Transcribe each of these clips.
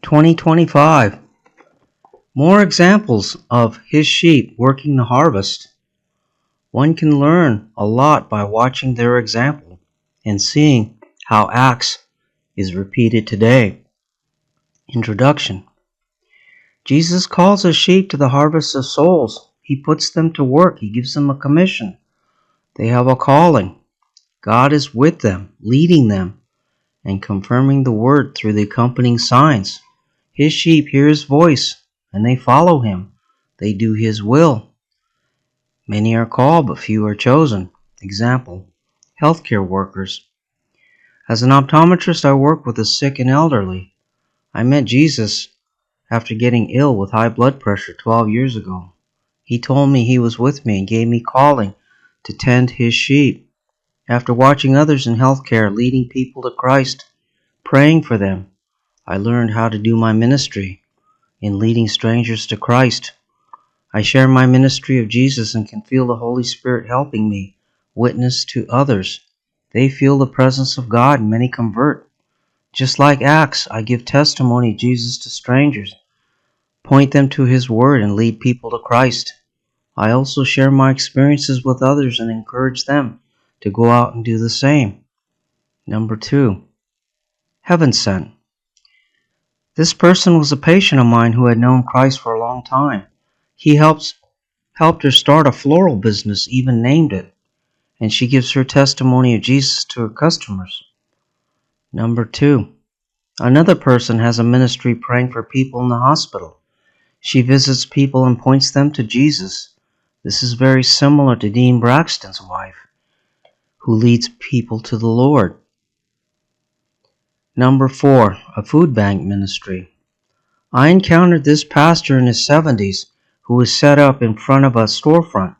2025. More examples of his sheep working the harvest. One can learn a lot by watching their example and seeing how Acts is repeated today. Introduction. Jesus calls his sheep to the harvest of souls. He puts them to work. He gives them a commission. They have a calling. God is with them, leading them, and confirming the word through the accompanying signs. His sheep hear his voice, and they follow him. They do his will. Many are called, but few are chosen. Example, healthcare workers. As an optometrist, I work with the sick and elderly. I met Jesus after getting ill with high blood pressure 12 years ago. He told me he was with me and gave me calling to tend his sheep. After watching others in healthcare leading people to Christ, praying for them, I learned how to do my ministry in leading strangers to Christ. I share my ministry of Jesus and can feel the Holy Spirit helping me witness to others. They feel the presence of God and many convert. Just like Acts, I give testimony of Jesus to strangers, point them to his word, and lead people to Christ. I also share my experiences with others and encourage them to go out and do the same. Number 2, heaven sent. This person was a patient of mine who had known Christ for a long time. He helped her start a floral business, even named it, and she gives her testimony of Jesus to her customers. Number 2, another person has a ministry praying for people in the hospital. She visits people and points them to Jesus. This is very similar to Dean Braxton's wife, who leads people to the Lord. Number 4, a food bank ministry. I encountered this pastor in his 70s who was set up in front of a storefront,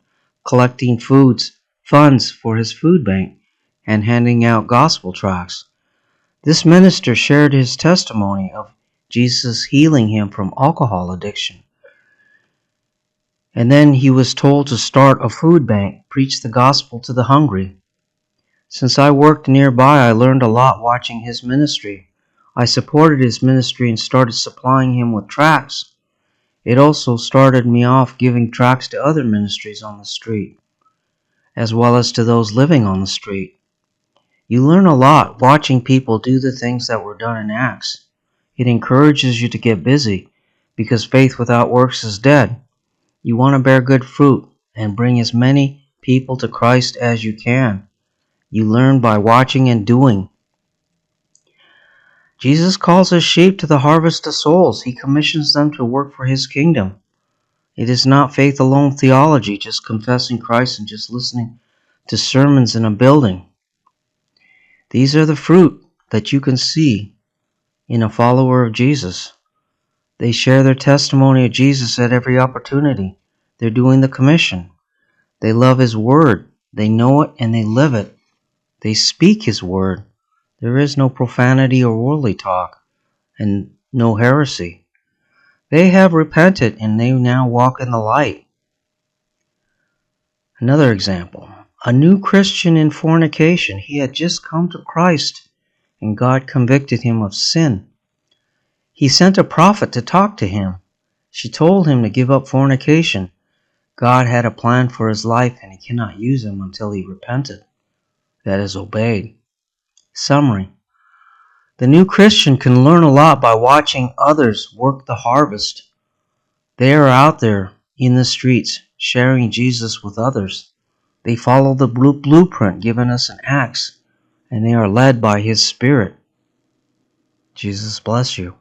collecting funds for his food bank, and handing out gospel tracts. This minister shared his testimony of Jesus healing him from alcohol addiction. And then he was told to start a food bank, preach the gospel to the hungry. Since I worked nearby, I learned a lot watching his ministry. I supported his ministry and started supplying him with tracts. It also started me off giving tracts to other ministries on the street, as well as to those living on the street. You learn a lot watching people do the things that were done in Acts. It encourages you to get busy, because faith without works is dead. You want to bear good fruit and bring as many people to Christ as you can. You learn by watching and doing. Jesus calls his sheep to the harvest of souls. He commissions them to work for his kingdom. It is not faith alone theology, just confessing Christ and just listening to sermons in a building. These are the fruit that you can see in a follower of Jesus. They share their testimony of Jesus at every opportunity. They're doing the commission. They love his word. They know it and they live it. They speak his word. There is no profanity or worldly talk, and no heresy. They have repented and they now walk in the light. Another example, a new Christian in fornication. He had just come to Christ and God convicted him of sin. He sent a prophet to talk to him. She told him to give up fornication. God had a plan for his life and he cannot use him until he repented. That is, obeyed. Summary. The new Christian can learn a lot by watching others work the harvest. They are out there in the streets sharing Jesus with others. They follow the blueprint given us in Acts, and they are led by his Spirit. Jesus bless you.